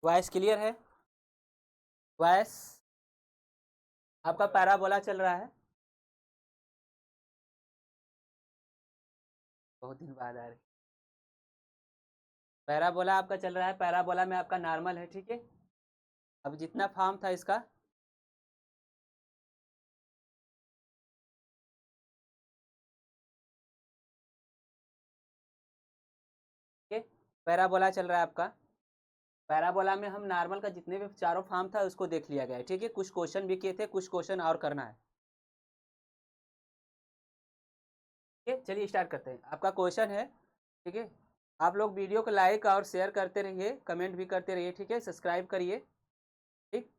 Voice clear है? Voice आपका parabola चल रहा है, बहुत दिन बाद आ रही। पैराबोला आपका चल रहा है, पैराबोला में आपका नॉर्मल है, ठीक है। अब जितना फॉर्म था इसका, ठीक है, पैराबोला चल रहा है आपका। पैराबोला में हम नॉर्मल का जितने भी चारों फॉर्म था उसको देख लिया गया है, ठीक है। कुछ क्वेश्चन भी किए थे, कुछ क्वेश्चन और करना है, ठीक है। चलिए स्टार्ट करते हैं। आपका क्वेश्चन है, ठीक है। आप लोग वीडियो को लाइक और शेयर करते रहिए, कमेंट भी करते रहिए, ठीक है। सब्सक्राइब करिए, ठीक।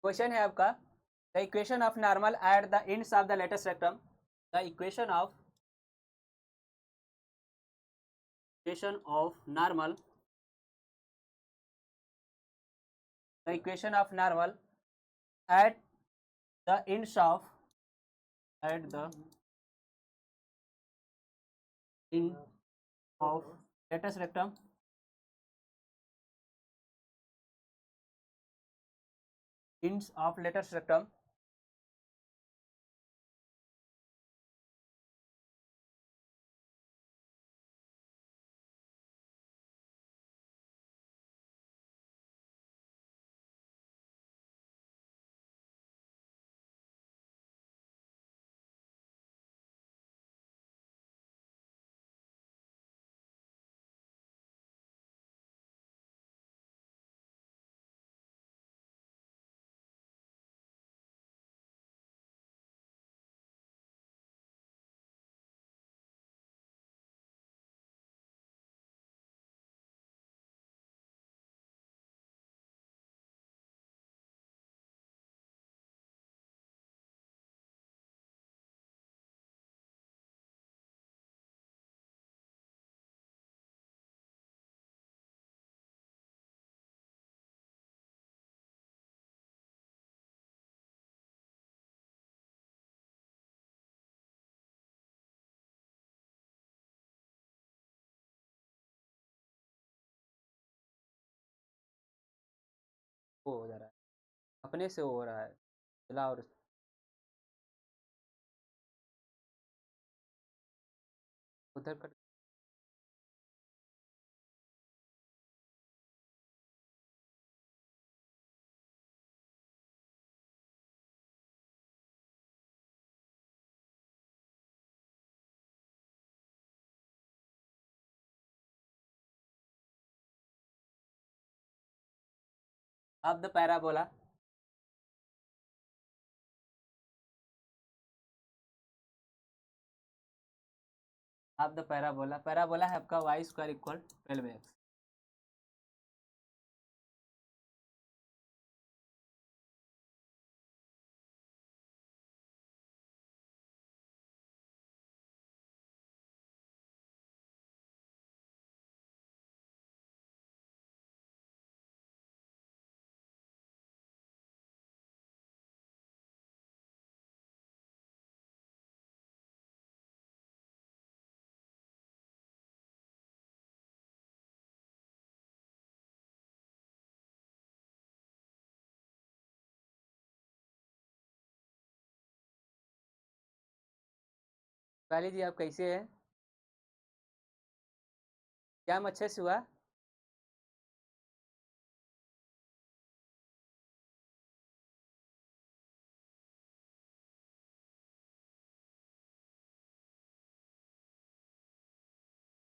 क्वेश्चन है आपका, the equation of normal at the ends of the latus rectum. The equation of normal, the equation of normal at the ends of, at the end of latus rectum, ends of latest rectum, वो हो जा रहा है, अपने से हो रहा है, चला और उधर कर। अब द पैराबोला, अब द पैराबोला, पैराबोला है आपका वाई स्क्वायर इक्वल 12x। पहले जी आप कैसे हैं? क्या अच्छे से हुआ?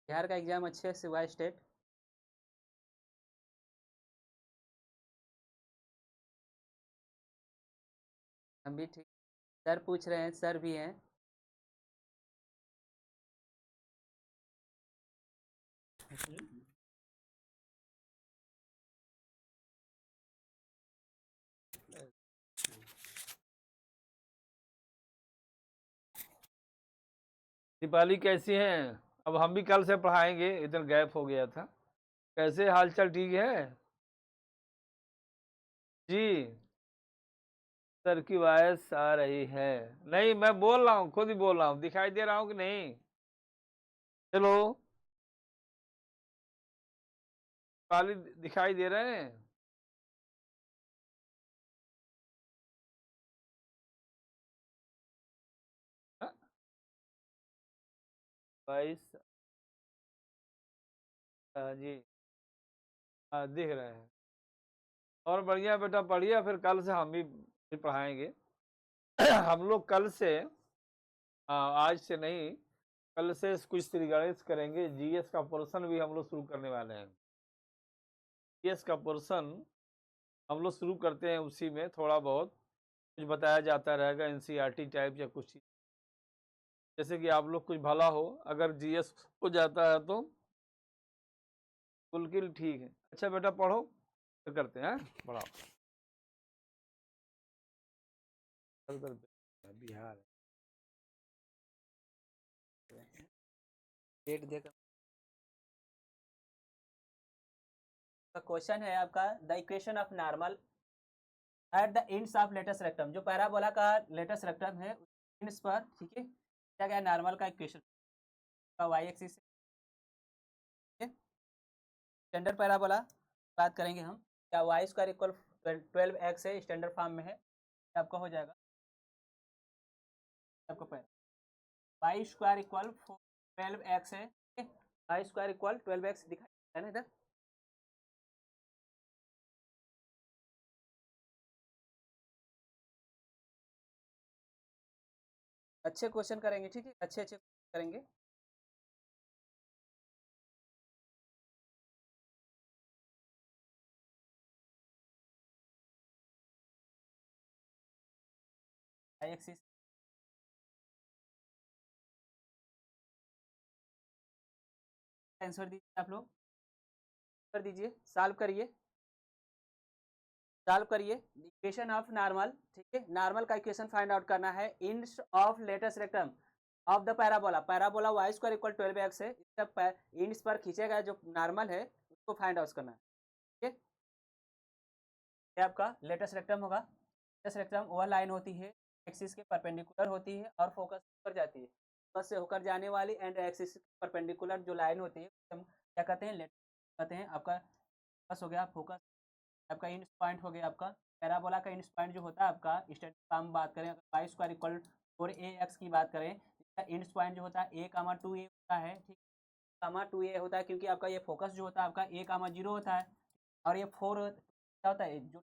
बिहार का एग्जाम अच्छे से हुआ स्टेट? हम भी ठीक। सर पूछ रहे हैं, सर भी हैं। दीपाली कैसी हैं? अब हम भी कल से पढ़ाएंगे, इधर गैप हो गया था। कैसे हालचाल? ठीक है जी। सर की वॉइस आ रही है। नहीं, मैं बोल रहा हूँ, खुद ही बोल रहा हूँ। दिखाई दे रहा हूँ कि नहीं? चलो, काली दिखाई दे रहे हैं? हाँ? वॉइस, जी, हाँ दिख रहे हैं। और बढ़िया बेटा, पढ़िए, फिर कल से हम भी फिर पढ़ाएंगे। हम लोग कल से, आज से नहीं, कल से कुछ त्रिगणित करेंगे। जीएस का पोर्शन भी हम लोग शुरू करने वाले हैं। जीएस का पोर्शन हम लोग शुरू करते हैं, उसी में थोड़ा बहुत कुछ बताया जाता रहेगा, एनसीईआरटी टाइप या कुछ, जैसे कि आप लोग कुछ भला हो। अगर जीएस हो जाता है तो बिल्कुल ठीक है। अच्छा बेटा, पढ़ो, फिर करते हैं। पढ़ाओ। बिहार डेट देकर क्वेश्चन है आपका, the equation of normal at the ends of latus rectum. जो पैराबोला का लेटेस्ट रेक्टम है, एंड्स पर, ठीक है, क्या गया नॉर्मल का इक्वेशन का वाई एक्सिस है। स्टैंडर्ड पैराबोला बात करेंगे हम। क्या वाई स्क्वायर इक्वल 12x है, स्टैंडर्ड फॉर्म में है, आपका हो जाएगा आपको para Y square equal 12x है, वाई स्क्वायर इक्वल 12x दिखाई है ना इधर। अच्छे क्वेश्चन करेंगे, ठीक है, अच्छे अच्छे करेंगे। वाई एक्सिस आंसर दीजिए आप लोग, कर दीजिए, सॉल्व करिए, सॉल्व करिए। इक्वेशन ऑफ नॉर्मल, ठीक है, नॉर्मल का इक्वेशन फाइंड आउट करना है। Ends of latus rectum of the parabola, parabola Y square equal 12x है, इसका इंड्स पर खींचा गया जो नॉर्मल है उसको फाइंड आउट करना है, ठीक है। ये आपका लेटेस्ट रेक्टम होगा। लेटेस्ट रेक्टम वह लाइन होती है एक्सिस के परपेंडिकुलर होती है और फोकस पर जाती है। फोकस से होकर जाने वाली एंड एक्सिस परपेंडिकुलर जो लाइन होती है हम क्या कहते हैं, लेटेस्ट कहते हैं। आपका फोकस हो गया, फोकस आपका इंड पॉइंट हो गया। आपका पैराबोला का इंड पॉइंट जो होता है आपका स्टैंडर्ड फॉर्म बात करें, अगर वाई स्क्वायर इक्वल 4ax की बात करें, इसका इंड पॉइंट जो होता है a,2a होता है, ठीक, 2a होता है, क्योंकि आपका ये फोकस जो होता है आपका a,0 होता है, और ये 4 क्या होता है, जो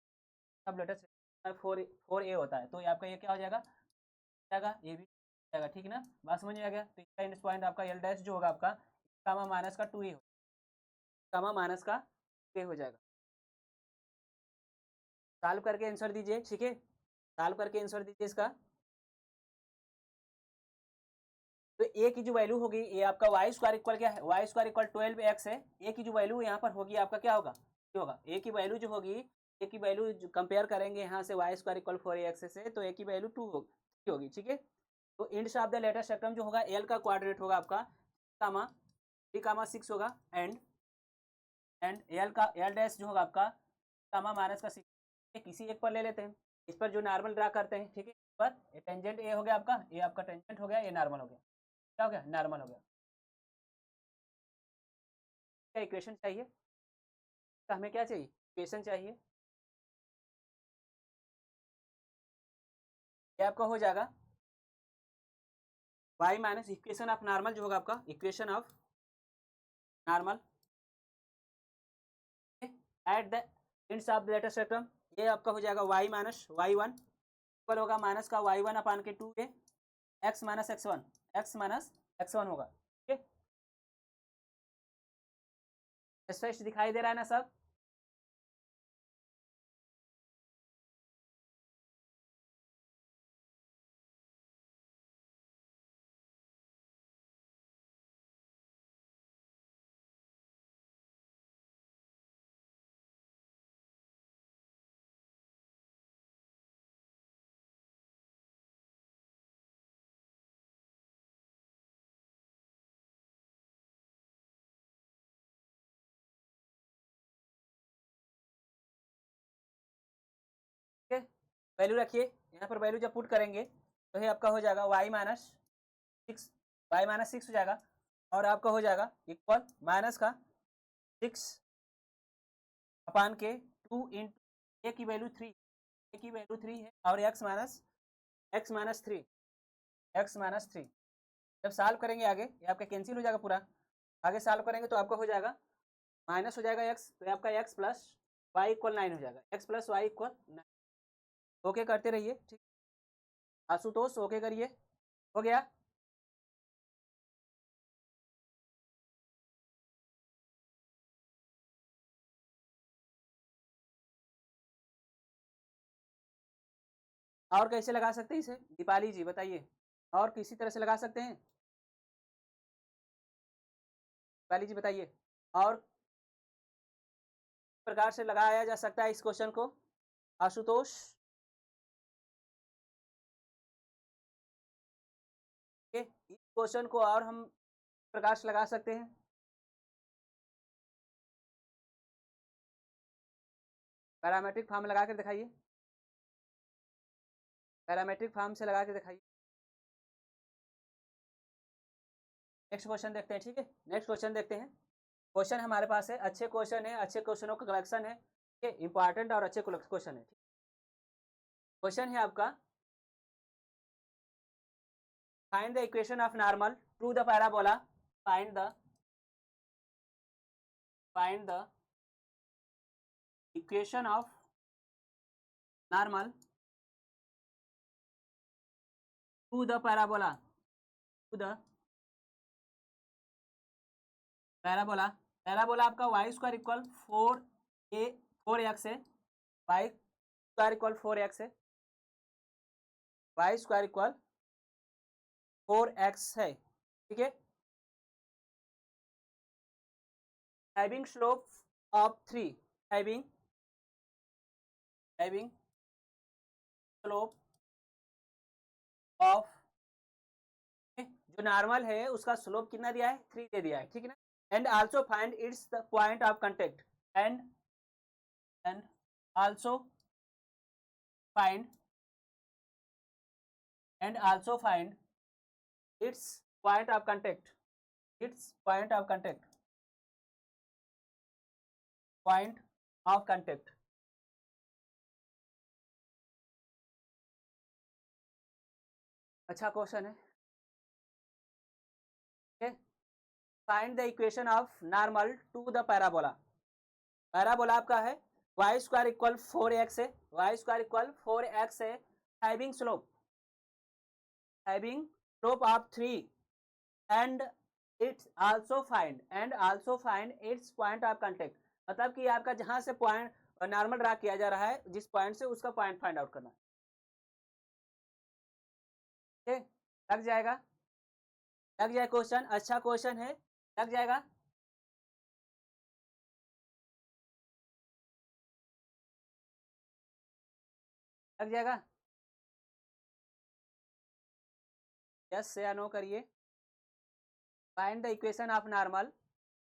सब लेटेस्ट 4a होता है, तो ये आपका ये क्या हो जाएगा, ये भी जाएगा, ठीक है ना, बात समझ में आ गया। तो इसका इंड पॉइंट आपका एल डैश जो होगा आपका कामा माइनस का 2a, कामा माइनस का 2a हो जाएगा। सॉल्व करके आंसर दीजिए, ठीक है, सॉल्व करके आंसर दीजिए इसका। तो ए की जो वैल्यू होगी, ये आपका वाई स्क्वायर इक्वल क्या है, वाई स्क्वायर इक्वल 12x है। ए की जो वैल्यू यहाँ पर होगी आपका क्या होगा, क्या होगा, ए की वैल्यू जो होगी, ए की वैल्यू कंपेयर करेंगे यहाँ से वाई स्क्वायर इक्वल 4ax से, तो ए की वैल्यू 2 होगी, ठीक है। तो इंड्स ऑफ द लेटेस्ट सेक्टम जो होगा एल का क्वाड्रेट होगा आपका कामा 3,6 होगा, एंड एल का एल डैश जो होगा आपका कामा माइनस का 6, किसी एक पर ले लेते हैं, इस पर जो नॉर्मल ड्रा करते हैं, ठीक है। पर ये टेंजेंट ए हो गया आपका, ये आपका टेंजेंट हो गया, ये नॉर्मल हो गया, क्या हो गया, नॉर्मल हो गया। क्या इक्वेशन चाहिए, तो हमें क्या चाहिए, इक्वेशन चाहिए। ये आपका हो जाएगा y minus equation of normal जो होगा आपका, equation of normal at the ends of the latest spectrum, ये आपका हो जाएगा y माइनस y1 इक्वल होगा माइनस का y1 अपान के 2a x minus x1, x minus x1 होगा, ठीक है। स्पष्ट दिखाई दे रहा है ना सब। ठीक है, वैल्यू रखिए, यहाँ पर वैल्यू जब पुट करेंगे तो ये आपका हो जाएगा y-6 हो जाएगा, और आपका हो जाएगा इक्वल माइनस का 6 अपान के 2 इंटू ए की वैल्यू 3, ए की वैल्यू 3 है, और x माइनस 3 जब सॉल्व करेंगे आगे ये आपका कैंसिल हो जाएगा पूरा। आगे सॉल्व करेंगे तो आपका हो जाएगा माइनस हो जाएगा x, तो आपका x प्लस वाई इक्वल 9 हो जाएगा, x plus Y equal 9। Okay करते रहिए, ठीक। आशुतोष ओके करिए, हो गया। और कैसे लगा सकते हैं इसे, दीपाली जी बताइए, और किसी तरह से लगा सकते हैं, दीपाली जी बताइए, और प्रकार से लगाया जा सकता है इस क्वेश्चन को, आशुतोष। इस क्वेश्चन को और हम प्रकार से लगा सकते हैं, पैरामेट्रिक फॉर्म लगा कर दिखाइए, पैरामेट्रिक फॉर्म से लगा के दिखाइए। नेक्स्ट क्वेश्चन देखते हैं, ठीक है, नेक्स्ट क्वेश्चन देखते हैं। क्वेश्चन हमारे पास है, अच्छे क्वेश्चन है, अच्छे क्वेश्चनों का कलेक्शन है, ठीक है, इंपॉर्टेंट और अच्छे क्वेश्चन है। क्वेश्चन है आपका, find the equation of normal to the parabola, find the equation of normal to the parabola, to the parabola. Parabola आपका वाई स्क्वायर इक्वल 4x है, वाई स्क्वायर इक्वल 4x है, Y square equal 4x है, ठीक है। Having slope of 3, having slope of, जो normal है उसका slope कितना दिया है, 3 दे दिया है, ठीक है ना। And also find its the point of contact, and also find its point of contact, point of contact। अच्छा क्वेश्चन है, find the equation of normal to the parabola. Parabola आपका है वाई स्क्वायर इक्वल 4x है, Y square equal 4x है, having slope of 3, and it's also find its point of contact. मतलब कि आपका जहां से पॉइंट नॉर्मल ड्रा किया जा रहा है, जिस पॉइंट से उसका पॉइंट फाइंड आउट करना है, ठीक, लग जाएगा, लग जाए क्वेश्चन, अच्छा क्वेश्चन है, लग जाएगा। लग जाएगा, यस या नो करिए। Find the equation of normal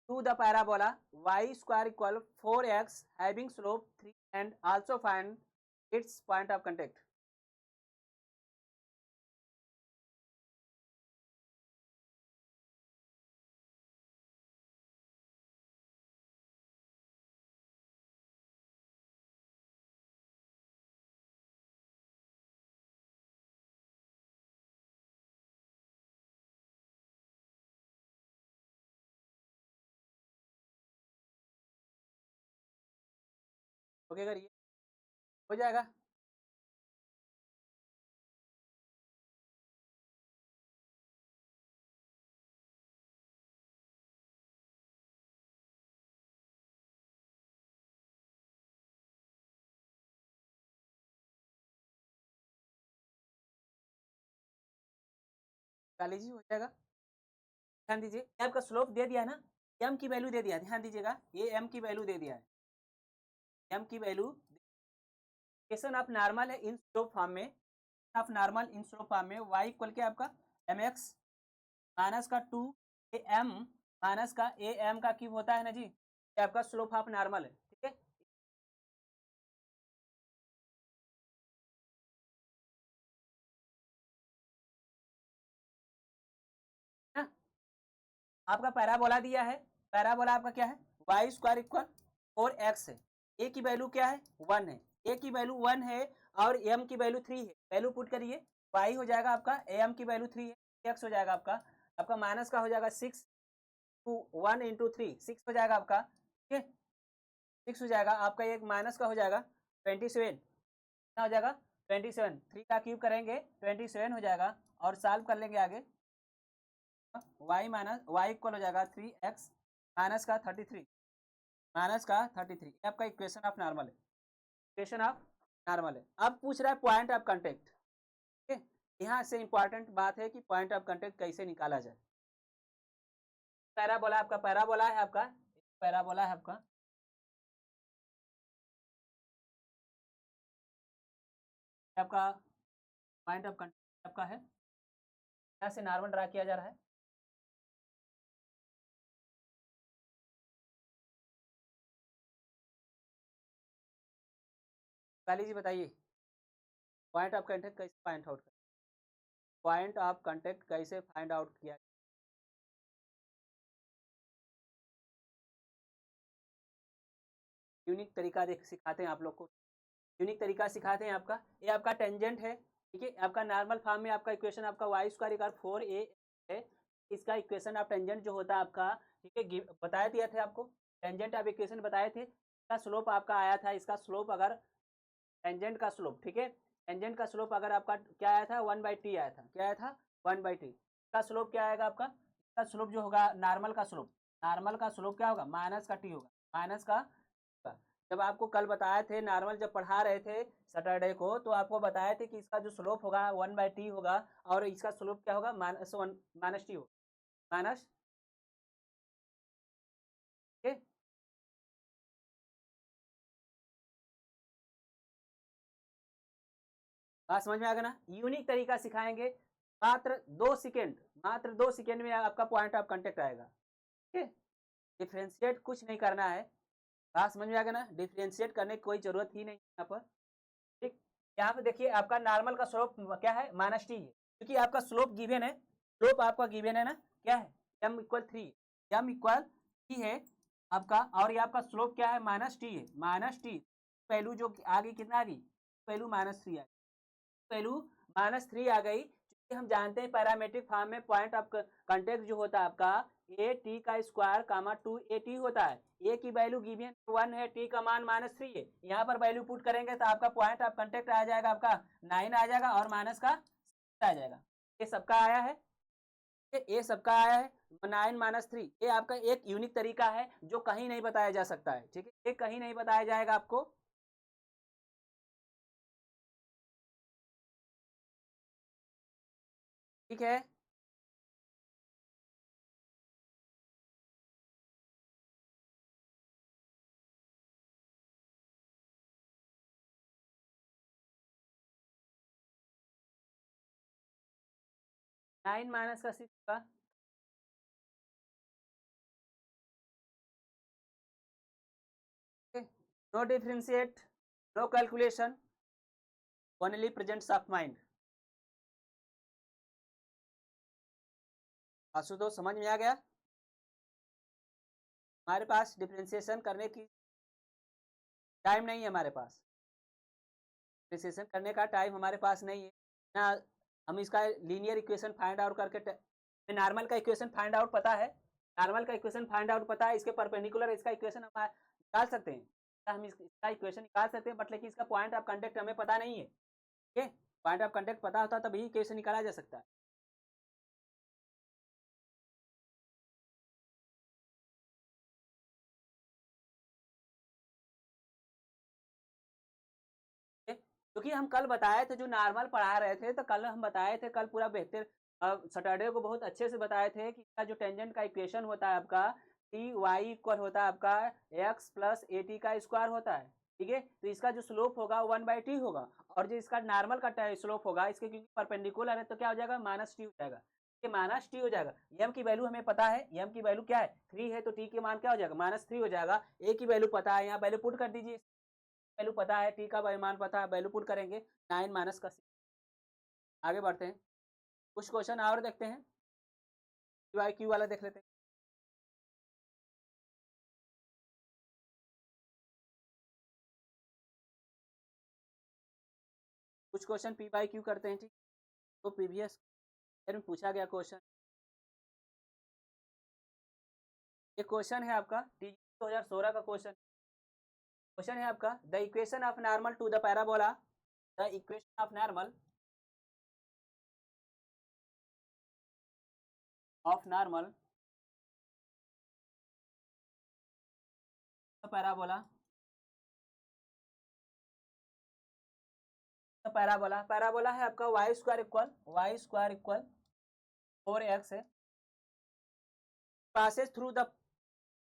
to the parabola y square equal 4x having slope 3 and also find its point of contact. Okay करिए, हो जाएगा। काली जी हो जाएगा, ध्यान दीजिए, आपका स्लोप दे दिया ना, m की वैल्यू दे दिया, ध्यान दीजिएगा, ये m की वैल्यू दे दिया है, m की वैल्यू। इक्वेशन ऑफ नॉर्मल है इन स्लोप फॉर्म में, of normal in slope form में y इक्वल के आपका mx माइनस का 2 am माइनस का am का क्यूब होता है ना जी, ये आपका स्लोप ऑफ नॉर्मल है, ठीक है। आपका पैराबोला दिया है, पैराबोला आपका क्या है वाई स्क्वायर इक्वल 4x है, ए की वैल्यू क्या है 1 है, ए की वैल्यू 1 है और एम की वैल्यू 3 है, वैल्यू पुट करिए, वाई हो जाएगा आपका एम की वैल्यू 3 है, एक्स हो जाएगा आपका माइनस का हो जाएगा 6 टू 1 इंटू 3 6 हो जाएगा आपका, ठीक है 6 हो जाएगा आपका, एक माइनस का हो जाएगा 27, कितना हो जाएगा 27, 3 का क्यूब करेंगे 27 हो जाएगा और सॉल्व कर लेंगे आगे, वाई माइनस वाई इक्वल हो जाएगा 3x माइनस का 33 माइनस का 33, आपका इक्वेशन ऑफ नॉर्मल है, इक्वेशन ऑफ नॉर्मल है। अब पूछ रहा है पॉइंट ऑफ कांटेक्ट, ठीक है यहाँ से इंपॉर्टेंट बात है कि पॉइंट ऑफ कांटेक्ट कैसे निकाला जाए। पैराबोला आपका पैराबोला है आपका पैराबोला है आपका आपका पॉइंट ऑफ कांटेक्ट आपका है, यहाँ से नॉर्मल ड्रा किया जा रहा है, काली जी बताइए पॉइंट ऑफ कांटेक्ट कैसे फाइंड आउट करें, पॉइंट ऑफ कांटेक्ट कैसे फाइंड आउट किया, यूनिक तरीका देख सिखाते हैं आप लोग को, यूनिक तरीका सिखाते हैं आपका, ये आपका टेंजेंट है, ठीक है आपका नॉर्मल फॉर्म में आपका इक्वेशन आपका वाई स्क्वायर इक्वल 4a है, इसका इक्वेशन ऑफ टेंजेंट जो होता है आपका, ठीक है बताए दिए थे आपको, टेंजेंट आप इक्वेशन बताए थे, इसका स्लोप आपका आया था, इसका स्लोप अगर टेंजेंट का स्लोप, ठीक है टेंजेंट का स्लोप अगर आपका क्या आया था 1/t आया था, क्या आया था 1/t, इसका स्लोप क्या आएगा आपका, इसका स्लोप जो होगा नॉर्मल का स्लोप, नॉर्मल का स्लोप क्या होगा माइनस का टी होगा, माइनस का, जब आपको कल बताए थे नॉर्मल जब पढ़ा रहे थे सैटरडे को, तो आपको बताए थे कि इसका जो स्लोप होगा 1/t होगा और इसका स्लोप क्या होगा माइनस टी होगा, माइनस, ठीक है बात समझ में आ गया ना, यूनिक तरीका सिखाएंगे, मात्र 2 सेकेंड, मात्र 2 सेकेंड में आपका पॉइंट ऑफ कांटेक्ट आएगा, ठीक है डिफ्रेंशिएट कुछ नहीं करना है, बात समझ में आ गया ना, डिफ्रेंशिएट करने की कोई जरूरत ही नहीं यहाँ पर, ठीक यहाँ पे देखिए आपका नॉर्मल का स्लोप क्या है माइनस टी है, क्योंकि आपका स्लोप गिवन है, स्लोप आपका गिवन है ना क्या है m इक्वल 3, m इक्वल 3 है आपका, और ये आपका स्लोप क्या है माइनस टी है, माइनस टी वैल्यू जो आगे कितना आ गई, वैल्यू -3 आ गई, वैल्यू -3 आ गई, क्योंकि हम जानते हैं पैरामेट्रिक फॉर्म में पॉइंट ऑफ कांटेक्ट जो होता है आपका ए टी का स्क्वायर कामा 2at होता है, ए की वैल्यू गिवन 1 है, टी का मान -3 है, यहाँ पर वैल्यू पुट करेंगे तो आपका पॉइंट ऑफ कांटेक्ट आ जाएगा आपका 9 आ जाएगा और माइनस का 6 आ जाएगा, ये सबका आया है, ये सबका आया है 9 - 3, ये आपका एक यूनिक तरीका है जो कहीं नहीं बताया जा सकता है, ठीक है ये कहीं नहीं बताया जाएगा आपको, ठीक है 9 - 6 का, no differentiate, no calculation, only presence of mind, Ashutosh समझ में आ गया, हमारे पास डिफ्रेंशिएशन करने की टाइम नहीं है, हमारे पास डिफ्रेंशिएशन करने का टाइम हमारे पास नहीं है ना, हम इसका लीनियर इक्वेशन फाइंड आउट करके, नॉर्मल का इक्वेशन फाइंड आउट पता है, नॉर्मल का इक्वेशन फाइंड आउट पता है, इसके परपेंडिकुलर इसका इक्वेशन हम निकाल सकते हैं, हम इसका इक्वेशन निकाल सकते हैं, बट लेकिन इसका पॉइंट ऑफ कांटेक्ट हमें पता नहीं है, ठीक है पॉइंट ऑफ कांटेक्ट पता होता तभी इक्वेशन निकाला जा सकता है, क्योंकि हम कल बताए थे जो नॉर्मल पढ़ा रहे थे, तो कल हम बताए थे, कल पूरा बेहतर सैटरडे को बहुत अच्छे से बताए थे कि इसका जो टेंजेंट का इक्वेशन होता है आपका टी वाई इक्वल होता है आपका एक्स प्लस ए टी का स्क्वायर होता है, ठीक है तो इसका जो स्लोप होगा 1/t होगा, और जो इसका नॉर्मल का स्लोप होगा इसके क्योंकि परपेंडिकुलर है तो क्या हो जाएगा -t हो जाएगा, -t हो जाएगा, m की वैल्यू हमें पता है, m की वैल्यू क्या है 3 है, तो t के मान क्या हो जाएगा -3 हो जाएगा, a की वैल्यू पता है, यहाँ वैल्यू पुट कर दीजिए, वैल्यू पता है, टी का मान पता है, वैल्यू पुट करेंगे 9 - 6, आगे बढ़ते हैं, कुछ क्वेश्चन और देखते हैं, क्यू वाला देख लेते हैं। कुछ क्वेश्चन पी बाई क्यू करते हैं, ठीक। तो प्रीवियस में पूछा गया क्वेश्चन, ये क्वेश्चन है आपका टी 2016 का क्वेश्चन है आपका, the equation of normal to the parabola, the equation of normal parabola, parabola है आपका वाई स्क्वायर इक्वल 4x है, passes through the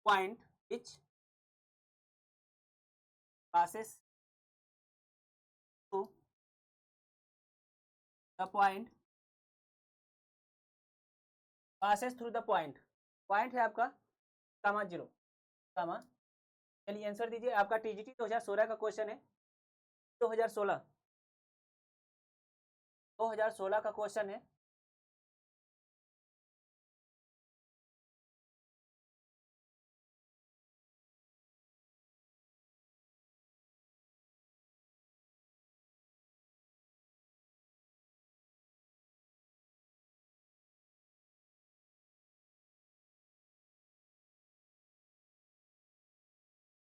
point which passes through the point point है आपका कामा 0 कामा। चलिए आंसर दीजिए, आपका टीजीटी 2016 का क्वेश्चन है, 2016 का क्वेश्चन है।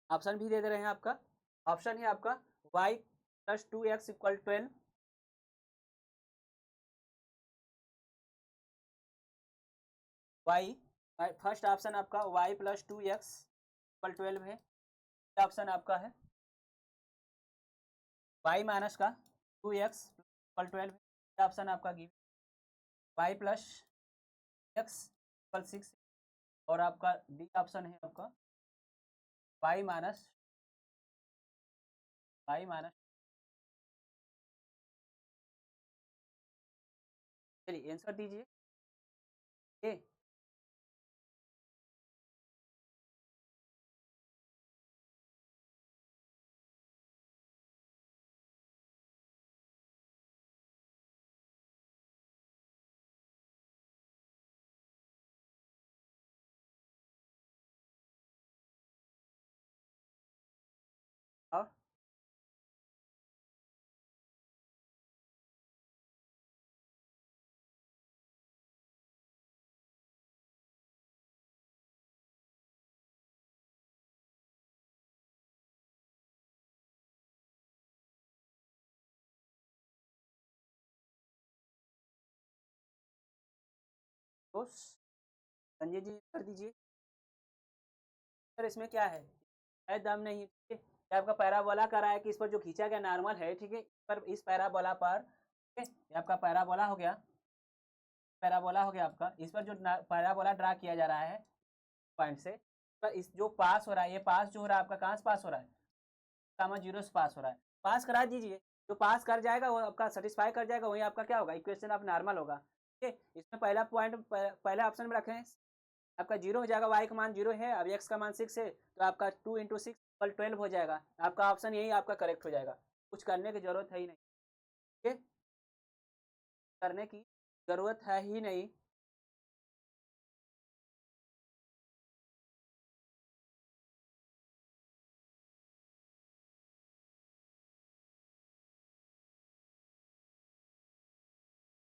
ऑप्शन भी दे दे रहे हैं आपका, ऑप्शन है आपका y plus 2x equal 12, y first option आपका y प्लस 2x इक्वल 12 है, ऑप्शन आपका है y माइनस का 2x इक्वल 12 है, ऑप्शन आपका give y plus x equal 6, और आपका डी ऑप्शन है आपका y माइनस चलिए आंसर दीजिए ए। और तो संजय जी कर दीजिए सर, इसमें क्या है दम नहीं है, ठीक है। ये आपका पैराबोला कर रहा है कि इस पर जो खींचा गया नॉर्मल है, ठीक है, पर इस पैराबोला पर, ठीक है, ये आपका पैराबोला हो गया, आपका इस पर जो पैराबोला ड्रा किया जा रहा है पॉइंट से, पर इस जो पास हो रहा है, ये पास जो हो रहा है आपका कहाँ से पास हो रहा है, कामा 0 से पास हो रहा है, पास करा दीजिए, जो पास कर जाएगा वो आपका सेटिस्फाई कर जाएगा, वही आपका क्या होगा, इक्वेशन ऑफ नॉर्मल होगा, ठीक है। इसमें पहला पॉइंट पहले ऑप्शन में रखें, आपका 0 हो जाएगा, y का मान 0 है, अब x का मान 6 है, तो आपका 2 इंटू 6 इक्वल 12 हो जाएगा, आपका ऑप्शन यही आपका करेक्ट हो जाएगा, कुछ करने की जरूरत है ही नहीं, ठीक है, करने की जरूरत है ही नहीं।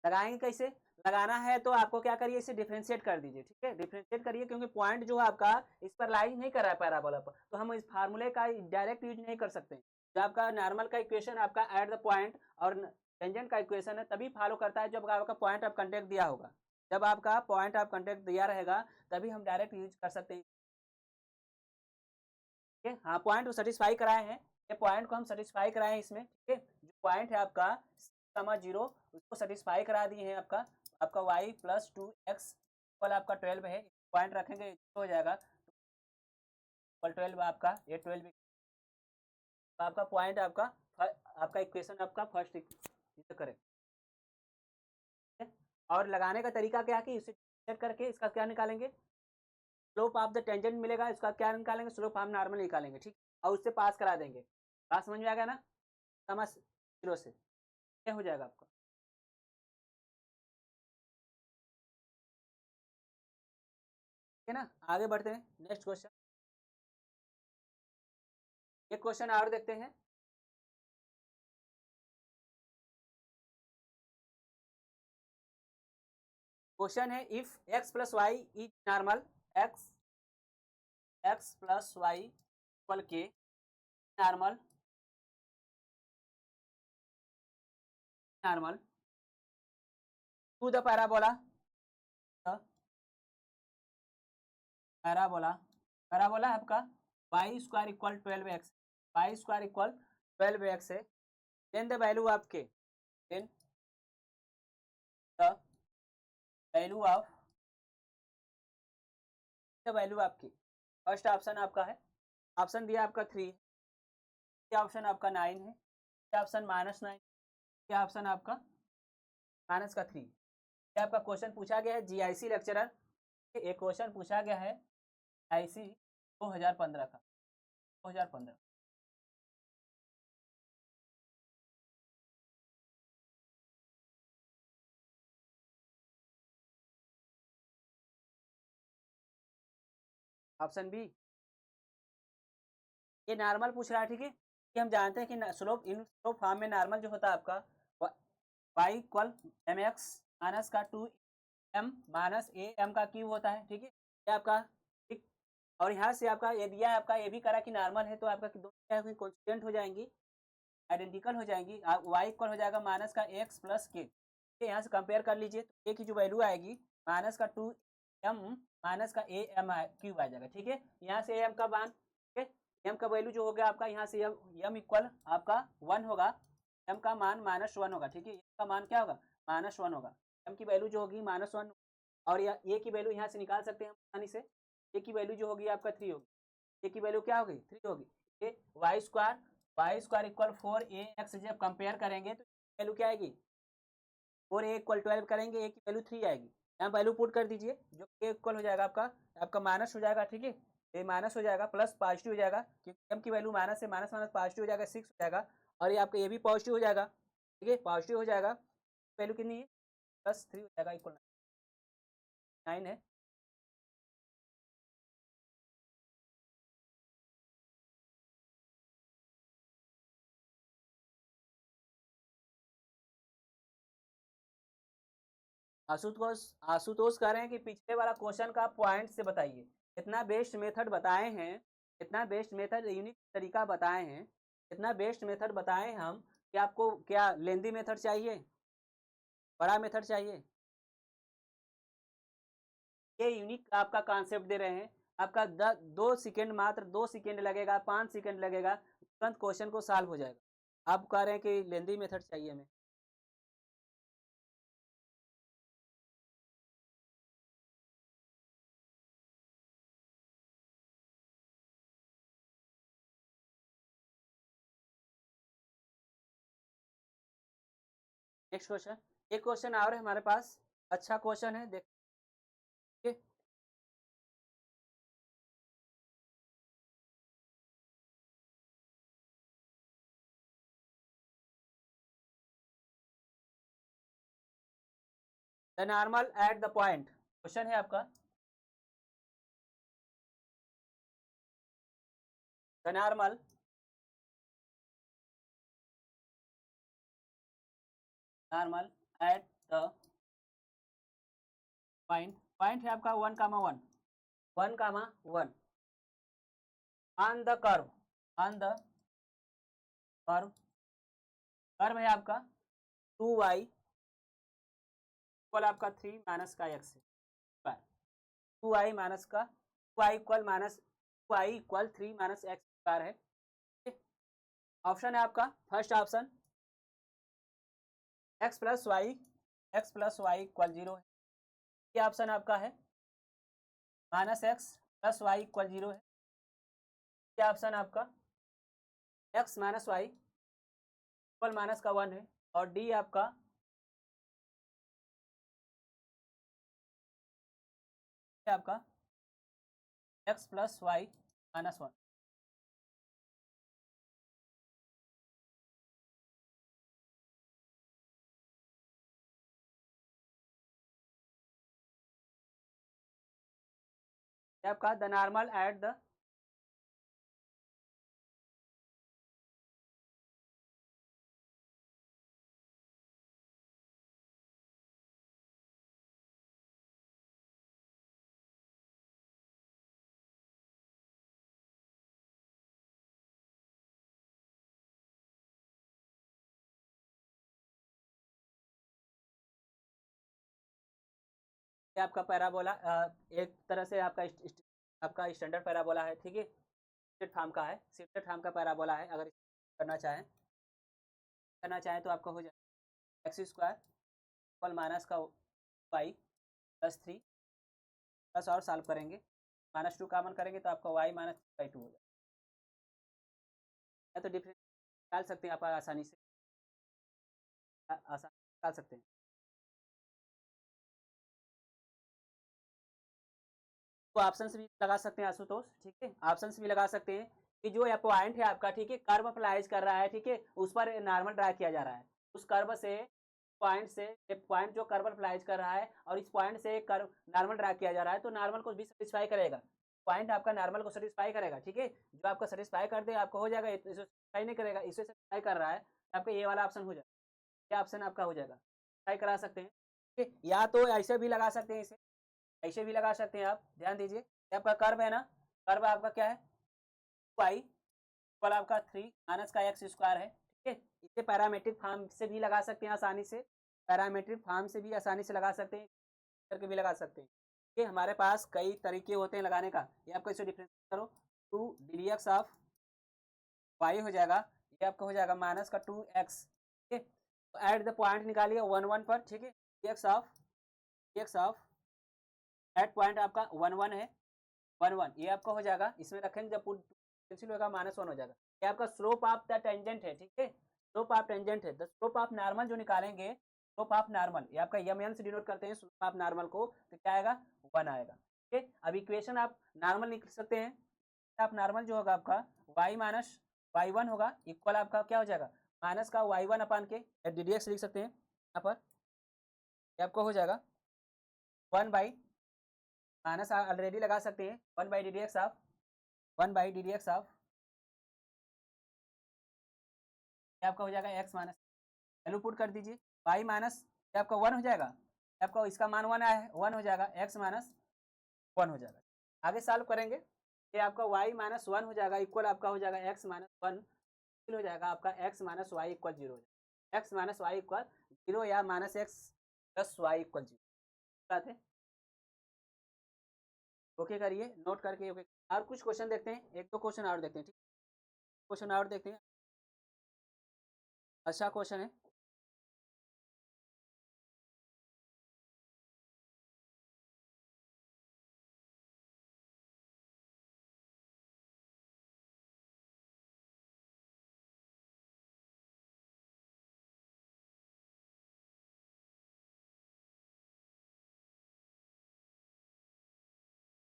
लगाएंगे कैसे, लगाना है तो आपको क्या करिए, इसे डिफ्रेंशिएट कर दीजिए, ठीक है, डिफ्रेंशिएट करिए, क्योंकि पॉइंट जो है आपका इस पर लाइज नहीं कर रहा है पैराबोला पर, तो हम इस फार्मूले का डायरेक्ट यूज नहीं कर सकते। जो आपका नॉर्मल का इक्वेशन आपका एट द पॉइंट और टेंजेंट का इक्वेशन है तभी फॉलो करता है जब आपका पॉइंट ऑफ कांटेक्ट दिया होगा, जब आपका पॉइंट ऑफ कांटेक्ट दिया रहेगा तभी हम डायरेक्ट यूज कर सकते हैं, ठीक है। हाँ, पॉइंट को सेटिस्फाई कराए हैं, ये पॉइंट को हम सेटिस्फाई कराए हैं इसमें, ठीक है, जो पॉइंट है आपका कमा 0 उसको सेटिस्फाई करा दिए हैं, आपका y प्लस 2x इक्वल आपका 12 है, पॉइंट रखेंगे तो हो जाएगा इक्वल 12, आपका ये 12 आपका पॉइंट आपका इक्वेशन आपका फर्स्ट करेक्ट है। और लगाने का तरीका क्या है कि इसे चेक करके इसका क्या निकालेंगे, स्लोप ऑफ द टेंजेंट मिलेगा, इसका क्या निकालेंगे, स्लोप हम नॉर्मल निकालेंगे, ठीक, और उससे पास करा देंगे, बात समझ में आ गया ना, समझ 0 से क्या हो जाएगा आपका। ठीक है ना, आगे बढ़ते हैं नेक्स्ट क्वेश्चन, एक क्वेश्चन और देखते हैं। क्वेश्चन है if x plus Y is normal, x plus Y equal के normal to the parabola parabola आपका Y square equal 12x, Y square equal 12x है। देन द वैल्यू आपके then the value of the value आपकी first option आपका है, option दिया आपका 3, ये ऑप्शन आपका 9 है, ये ऑप्शन -9, ये ऑप्शन आपका -3। ये आपका क्वेश्चन पूछा गया है जीआईसी लेक्चरर, एक क्वेश्चन पूछा गया है आईसी 2015 का, 2015। ऑप्शन बी, ये नॉर्मल पूछ रहा है, ठीक है। कि हम जानते हैं कि स्लोप इन स्लोप फॉर्म में नॉर्मल जो होता है आपका y equal M x minus का 2m माइनस ए एम का क्यूब होता है, ठीक है। ये आपका ठीक, और यहाँ से आपका ये दिया है, आपका ये भी करा कि नॉर्मल है, तो आपका दोनों क्या कॉन्स्टेंट हो जाएंगी, आइडेंटिकल हो जाएंगी। वाई इक्वल हो जाएगा माइनस का एक्स प्लस के, यहाँ से कंपेयर कर लीजिए, तो ए की जो वैल्यू आएगी माइनस का 2m माइनस का ए एम क्यूब आ जाएगा, ठीक है। यहाँ से एम का मान, ठीक है, एम का वैल्यू जो हो गया आपका यहाँ से एम इक्वल आपका 1 होगा, एम का मान -1 होगा, ठीक है। एम का मान क्या होगा -1 होगा, एम की वैल्यू जो होगी -1, और ए की वैल्यू यहाँ से निकाल सकते हैं हम आसानी से, ए की वैल्यू जो होगी आपका 3 होगी, ए की वैल्यू क्या होगी 3 होगी, ए वाई स्क्वायर इक्वल 4ax, जब कंपेयर करेंगे तो वैल्यू क्या आएगी 4a इक्वल 12 करेंगे, ए की वैल्यू 3 आएगी, यहाँ वैल्यू पुट कर दीजिए, जो ए इक्वल हो जाएगा आपका माइनस हो जाएगा, ठीक है। ये माइनस हो जाएगा प्लस पॉजिटिव हो जाएगा, क्योंकि एम की वैल्यू माइनस से माइनस माइनस पॉजिटिव हो जाएगा 6 हो जाएगा, और ये आपका ये भी पॉजिटिव हो जाएगा, ठीक है, पॉजिटिव हो जाएगा, वैल्यू कितनी है +3 हो जाएगा, इक्वल 9 है। आशुतोष कह रहे हैं कि पिछले वाला क्वेश्चन का पॉइंट से बताइए, इतना बेस्ट मेथड बताए हैं, इतना बेस्ट मेथड यूनिक तरीका बताए हैं, इतना बेस्ट मेथड बताए हम कि आपको क्या लेंदी मेथड चाहिए, बड़ा मेथड चाहिए, ये यूनिक आपका कॉन्सेप्ट दे रहे हैं। आपका 2 सेकेंड, मात्र 2 सेकेंड लगेगा, 5 सेकेंड लगेगा, तुरंत क्वेश्चन को सॉल्व हो जाएगा। आप कह रहे हैं कि लेंदी मेथड चाहिए हमें। नेक्स्ट क्वेश्चन, एक क्वेश्चन और है हमारे पास, अच्छा क्वेश्चन है, देखिए। The normal at the point, question है आपका, the normal at the point है आपका 1,1 1,1 on the curve, on the curve है आपका 2y इक्वल आपका 3 माइनस का x है, 2y माइनस का 2y equal 3 minus x square है। ऑप्शन है आपका, first option x plus Y equal 0 है, ये ऑप्शन आपका है -x प्लस वाई इक्वल 0 है, ये ऑप्शन आपका x minus y equal minus का 1 है, और डी आपका x प्लस वाई -1। आपका द नॉर्मल एट द ये आपका पैराबोला एक तरह से आपका स्टैंडर्ड पैराबोला है, ठीक है। सिम्प्लेट फॉर्म का है, सिम्प्लेट फॉर्म का पैराबोला है। अगर करना चाहें तो आपका हो जाए एक्स स्क्वायर इक्वल माइनस का वाई प्लस 3 प्लस और सॉल्व करेंगे, -2 कॉमन करेंगे तो आपका वाई -3/2 हो जाएगा। या तो डिफरेंस निकाल सकते हैं आप आसानी से, आसानी से निकाल सकते हैं। तो ऑप्शन भी लगा सकते हैं आशुतोष, ठीक है। ऑप्शन भी लगा सकते हैं कि जो ये पॉइंट है आपका, ठीक है, कर्व अप्लाइज कर रहा है, ठीक है, उस पर नॉर्मल ड्रा किया जा रहा है। उस कर्व से पॉइंट जो कर्व अप्लाइज कर रहा है और इस पॉइंट से कर्व नॉर्मल ड्रा किया जा रहा है, तो नॉर्मल को भी सेटिस्फाई करेगा। पॉइंट आपका नॉर्मल को सेटिस्फाई करेगा, ठीक है। जो आपका सेटिस्फाई कर दे आपको हो जाएगा, इसे सेटिस्फाई नहीं करेगा, इसे सेटिस्फाई कर रहा है, आपका ये वाला ऑप्शन हो जाएगा। ये ऑप्शन आपका हो जाएगा, ट्राई करा सकते हैं, ठीक है। या तो ऐसे भी लगा सकते हैं, इसे ऐसे भी लगा सकते हैं आप। ध्यान दीजिए, आपका कर्व है ना, कर्व आपका क्या है, वाई इक्वल आपका 3 माइनस का एक्स स्क्वायर है, ठीक है। इसे पैरामेट्रिक फॉर्म से भी लगा सकते हैं आसानी से, पैरामेट्रिक फॉर्म से भी आसानी से लगा सकते हैं, करके भी लगा सकते हैं। ये हमारे पास कई तरीके होते हैं लगाने का। ये आपको इसे डिफरेंस करो, 2 डी एक्स ऑफ वाई हो जाएगा, ये आपका हो जाएगा माइनस का 2x, ठीक है। तो एट द पॉइंट निकालिए 1 1 पर, ठीक है। D x of at point आपका 1 1 है, 1 1 ये आपका हो जाएगा। इसमें रखेंगे जब कैंसिल होगा -1 हो जाएगा। ये आपका स्लोप ऑफ द टेंजेंट है, ठीक है। स्लोप ऑफ टेंजेंट है, द स्लोप ऑफ नॉर्मल जो निकालेंगे, स्लोप ऑफ नॉर्मल ये आपका एम से डिनोट करते हैं स्लोप ऑफ नॉर्मल को, तो क्या आएगा 1 आएगा, ठीक है। अब इक्वेशन आप नॉर्मल लिख सकते हैं। आप नॉर्मल जो होगा आपका y माइनस y1 होगा इक्वल आपका क्या हो जाएगा, माइनस का y1 अपान के डी डी एक्स लिख सकते हैं यहाँ पर। ये आपको हो जाएगा 1 बाई माइनस ऑलरेडी लगा सकते हैं 1 by D D x of 1 by D D x of आपका हो जाएगा x माइनस, वैल्यू पुट कर दीजिए y माइनस आपका 1 हो जाएगा, आपका इसका मान 1 आया है, 1 हो जाएगा, x माइनस 1 हो जाएगा। आगे सॉल्व करेंगे, ये आपका y माइनस 1 हो जाएगा इक्वल आपका हो जाएगा x माइनस 1 हो जाएगा आपका x माइनस वाई इक्वल 0 हो जाएगा, x माइनस वाई इक्वल 0 या minus x plus Y equal 0 बात है। ओके करिए, नोट करके ओके। और कुछ क्वेश्चन देखते हैं, एक दो क्वेश्चन और देखते हैं, ठीक, क्वेश्चन और देखते हैं। अच्छा क्वेश्चन है,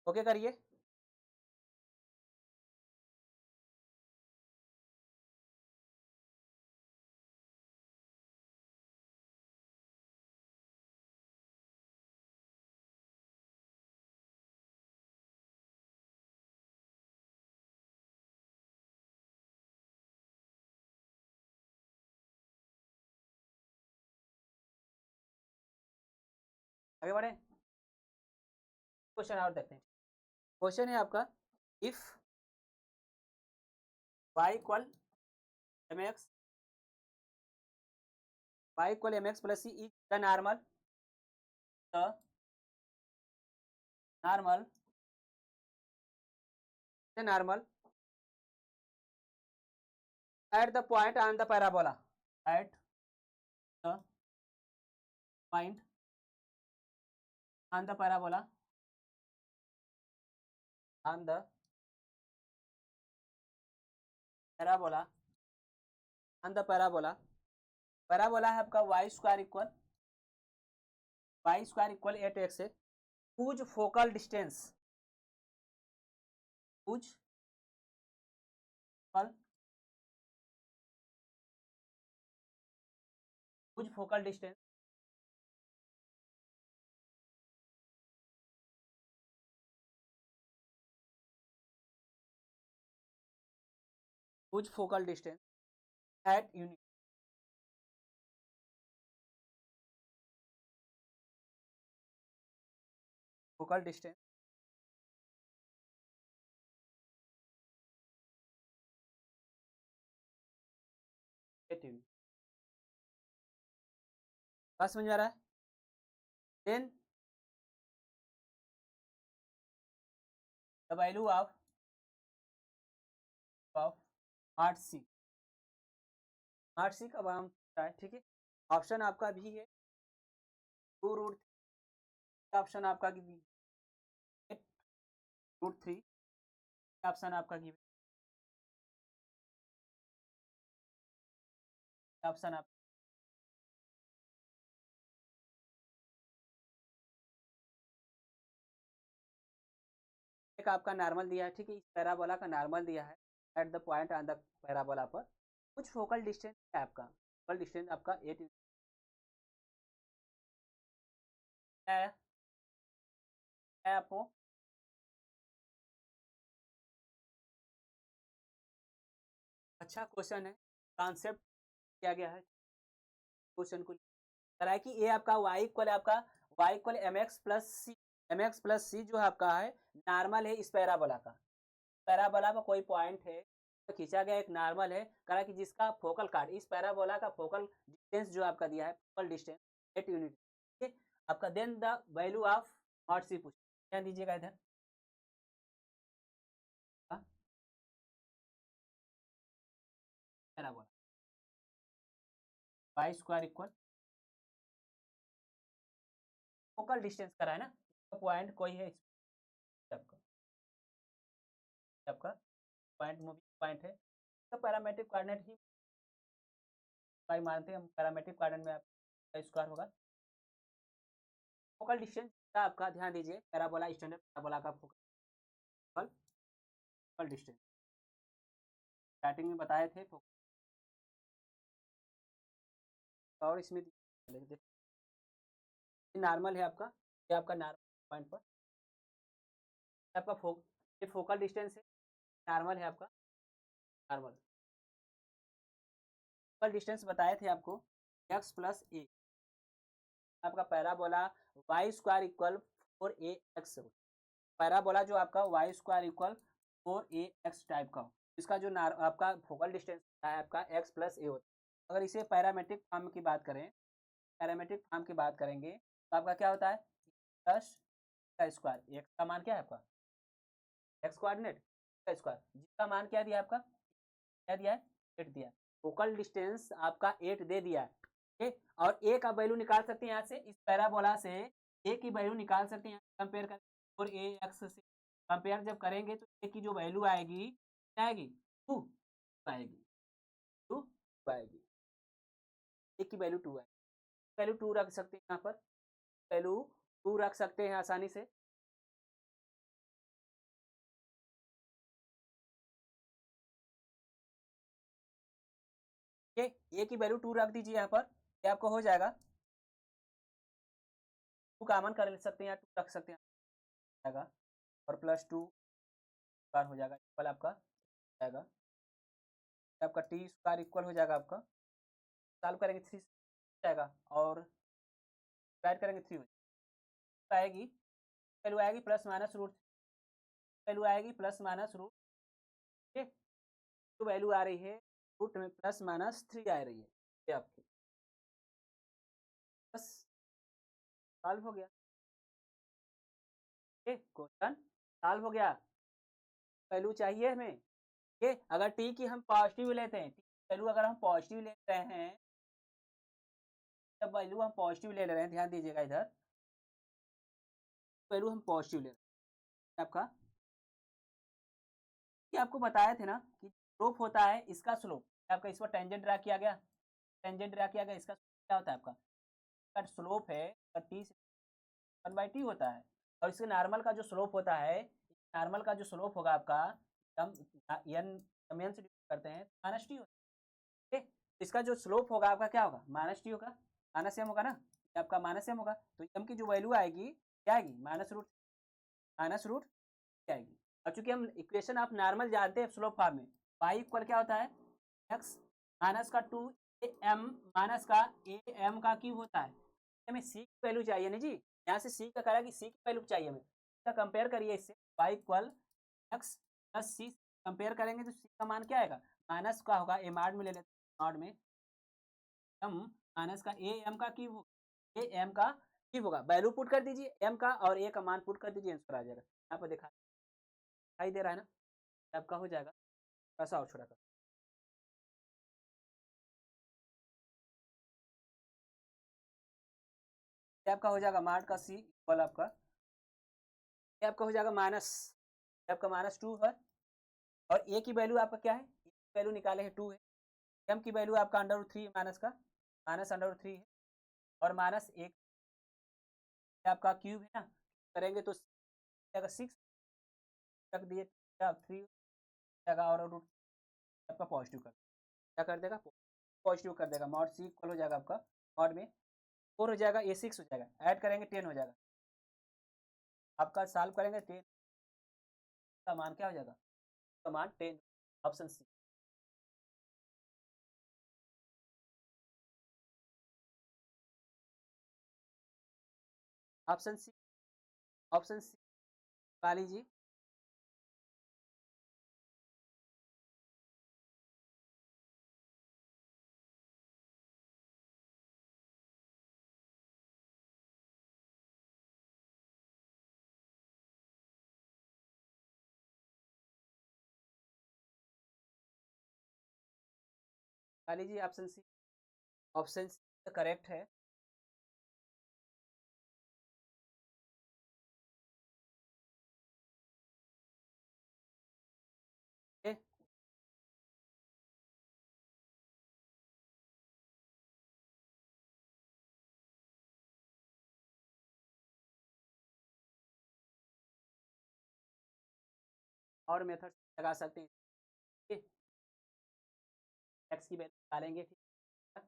ओके करिए। आगे बढ़े, क्वेश्चन और देखते हैं। क्वेश्चन है आपका, if y equal M x, y equal M x plus c is the normal, the normal, the normal at the point on the parabola, at the point on the parabola, on the parabola, on the parabola, parabola है आपका y square equal 8x है। whose focal distance, whose focal, whose focal distance, whose focal distance at unit, focal distance at unit, बात समझ में आ रहा है। Then the value of smart C. Smart C का हम है, ठीक है। ऑप्शन आपका भी है 2√3, ऑप्शन आपका √3, ऑप्शन आपका ऑप्शन आप एक आपका नॉर्मल दिया है, ठीक है। इस पैराबोला का नॉर्मल दिया है at the point on the parabola पर। कुछ फोकल डिस्टेंस है आपका, फोकल डिस्टेंस आपका 8 है आपको। अच्छा क्वेश्चन है, कॉन्सेप्ट किया गया है क्वेश्चन को कराया कि ये आपका y equal M x plus C जो आपका है नॉर्मल है इस पैराबोला का। पैराबोला पर कोई पॉइंट है तो खींचा गया एक नॉर्मल है, करा कि जिसका फोकल कार्ड इस पैराबोला का फोकल डिस्टेंस जो आपका दिया है फोकल डिस्टेंस 8 यूनिट, ठीक है। आपका then the value of not C पूछ, ध्यान दीजिएगा इधर। Parabola Y square equal focal distance करा है ना, पॉइंट कोई है आपका आपका पॉइंट मूविंग पॉइंट है तो पैरामेट्रिक कोऑर्डिनेट ही पाई मानते हैं हम। पैरामेट्रिक कोऑर्डिनेट में आपका स्क्वायर होगा। फोकल डिस्टेंस आपका ध्यान दीजिए, पैराबोला स्टैंडर्ड पैराबोला का फोकल डिस्टेंस स्टार्टिंग में बताए थे और इसमें नॉर्मल है आपका, ये आपका नॉर्मल पॉइंट पर आपका ये फोकल डिस्टेंस है, नॉर्मल है आपका नॉर्मल। फोकल डिस्टेंस बताए थे आपको x प्लस ए, आपका parabola Y square equal 4ax, parabola जो आपका Y square equal 4ax type का हो, इसका जो आपका फोकल डिस्टेंस है आपका x प्लस ए होता है। अगर इसे पैरामेट्रिक फॉर्म की बात करें, पैरामेट्रिक फॉर्म की बात करेंगे तो आपका क्या होता है प्लस का स्क्वायर, एक्स का मान क्या है आपका एक्स कोऑर्डिनेट का स्क्वायर, जिसका मान क्या दिया आपका क्या दिया है 8 दिया। फोकल डिस्टेंस आपका 8 दे दिया है, ठीक। और ए का वैल्यू निकाल सकते हैं यहाँ से, इस पैराबोला से ए की वैल्यू निकाल सकते हैं कंपेयर कर, और ए एक्स से कंपेयर जब करेंगे तो ए की जो वैल्यू आएगी क्या आएगी 2 आएगी, 2 आएगी, ए की वैल्यू 2 आएगी, वैल्यू 2 रख सकते हैं यहाँ पर, वैल्यू 2 रख सकते हैं आसानी से। ए की वैल्यू 2 रख दीजिए यहाँ पर, ये आपको हो जाएगा 2 कॉमन कर सकते हैं या 2 रख सकते हैं जाएगा, और प्लस 2 स्क्वायर हो जाएगा इक्वल आपका जाएगा, आपका टी स्क्वायर इक्वल हो जाएगा आपका, सॉल्व करेंगे 3 जाएगा और डिवाइड करेंगे 3 हो जाएगा, आएगी वैल्यू आएगी प्लस माइनस रूट, वैल्यू आएगी प्लस माइनस रूट, ठीक। तो वैल्यू आ रही है रूट में प्लस माइनस 3 आ रही है, ये आपकी बस सॉल्व हो गया, ठीक। क्वेश्चन सॉल्व हो गया। वैल्यू चाहिए हमें, ठीक। अगर टी की हम पॉजिटिव लेते हैं, वैल्यू अगर हम पॉजिटिव ले रहे हैं, तब वैल्यू हम पॉजिटिव ले रहे हैं, ध्यान दीजिएगा इधर, वैल्यू हम पॉजिटिव ले रहे हैं आपका, ये आपको बताए थे ना कि स्लोप होता है इसका स्लोप, आपका इस पर टेंजेंट ड्रा किया गया, टेंजेंट ड्रा किया गया, इसका क्या होता है आपका स्लोप है टी से 1/t होता है, और इसके नॉर्मल का जो स्लोप होता है, नॉर्मल का जो स्लोप होगा आपका हम एन से करते हैं माइनस टी होता है, ठीक। इसका जो स्लोप होगा आपका क्या होगा माइनस टी होगा, माइनस एम होगा ना, आपका माइनस एम होगा, तो एम की जो वैल्यू आएगी क्या आएगी माइनस रूट आएगी। और चूंकि हम इक्वेशन आप नॉर्मल जानते हैं स्लोप फॉर्म में, y इक्वल क्या होता है x माइनस का 2am माइनस का am का क्यूब होता है, हमें c की वैल्यू चाहिए ना जी, यहाँ से c का करा कि c की वैल्यू चाहिए हमें, इसका कंपेयर करिए इससे y इक्वल x प्लस सी कंपेयर करेंगे तो c का मान क्या आएगा माइनस का होगा, ए मॉड में ले लेते हैं, मॉड में m माइनस का am का क्यूब होगा, am का क्यूब होगा, वैल्यू पुट कर दीजिए m का और a का मान पुट कर दीजिए, आंसर आ जाएगा। यहाँ पर देखा दिखाई दे रहा है ना, आपका हो जाएगा, थोड़ा सा और छोटा कर, ये आपका हो जाएगा मार्ट का सी इक्वल आपका, ये आपका हो जाएगा माइनस, आपका -2 है, और ए की वैल्यू आपका क्या है, ए की वैल्यू निकाले हैं 2 है, एम की वैल्यू आपका √3 माइनस का -√3 है, और -1 आपका क्यूब है ना, करेंगे तो जाएगा 6 रख दिए, 3 जाएगा, और रूट आपका पॉजिटिव कर, क्या कर देगा, पॉजिटिव कर देगा, मॉड सी इक्वल हो जाएगा आपका, मॉड में 4 हो जाएगा, ये 6 हो जाएगा, ऐड करेंगे 10 हो जाएगा, आपका सॉल्व करेंगे 10 का मान क्या हो जाएगा, का मान 10, option C. Option C, option C पा लीजिए, पा लीजिए option C, option C correct है। ओके, और मेथड लगा सकते हैं, ठीक है, एक्स की वैल्यू निकालेंगे, ठीक है,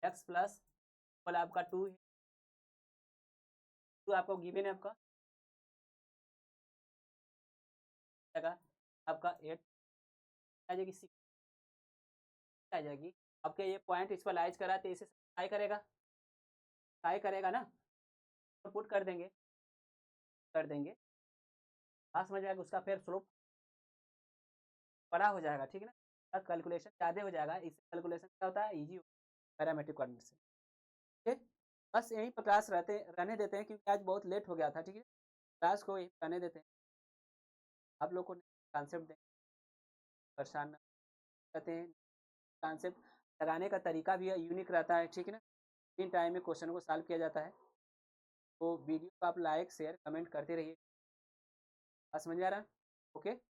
एक्स प्लस बोला आपका 2 है, 2 आपको गिवन है, आपका जगह आपका 8 आ जाएगी, 6 आ जाएगी, आपके ये पॉइंट इस पर लाइज करा तो इसे साई करेगा, साई करेगा ना, तो पुट कर देंगे, हाँ समझ आएगा, उसका फिर स्लोप बड़ा हो जाएगा, ठीक है ना, कैलकुलेशन ज़्यादा हो जाएगा, इससे कैलकुलेशन क्या होता है, ईजी पैरामेट्रिक कोऑर्डिनेट से, ठीक है, बस यहीं पर क्लास रहने देते हैं, क्योंकि आज बहुत लेट हो गया था, ठीक है, क्लास को यहीं रहने देते हैं, आप लोग को कॉन्सेप्ट दें, परेशान न करते हैं, कॉन्सेप्ट लगाने का तरीका भी यूनिक रहता है, ठीक है ना, इन टाइम में क्वेश्चन को सॉल्व किया जाता है, तो वीडियो को आप लाइक शेयर कमेंट करते रहिए, समझ में आ रहा है, ओके।